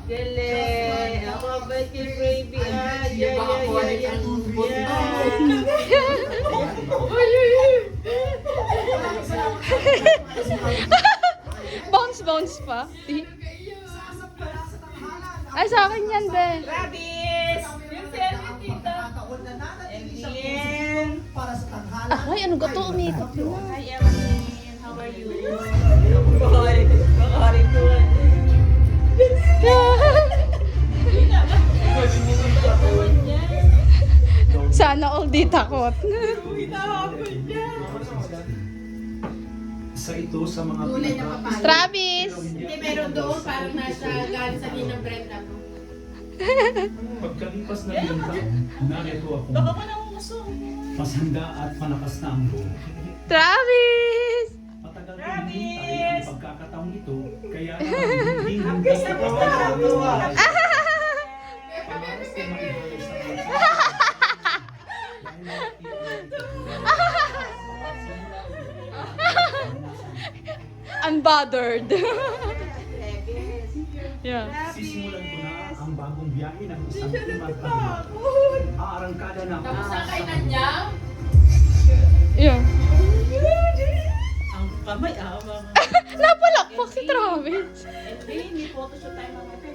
Galing. Ako bait kay Baby. Ah, yeah, Baka yeah, kuhanin yeah, ang bot yeah. mo. Bounce pa. Ay, sa akin yan, Ben. Travis! Yung selfie tita. Emilien. Ay, ano ga to? Umikot na. Hi, Emilien. How are you? Bakari ko. Sana all di takot. Sa ito sa mga Gulay na papaya. Travis! Hindi, meron doon parang nasa galing sa Ninang Brenda. Pagkalipas ng ilang taon, narito ako. Baka pa nang umusong. Masanda at palakas na ang loob. Travis! Matagal ko hinintay ang pagkakataong ito, kaya naman hindi handa ako para sa makihalay sa mga Unbothered. Yeah. Sisimulan ko na ang bagong biyahe ng isang kumanta. Aarangkada na ako. Tapos ang kainan niya, Yeah. Ang kamay, mga. Napalakpak si Travis. Hindi, may photoshoot tayo mga.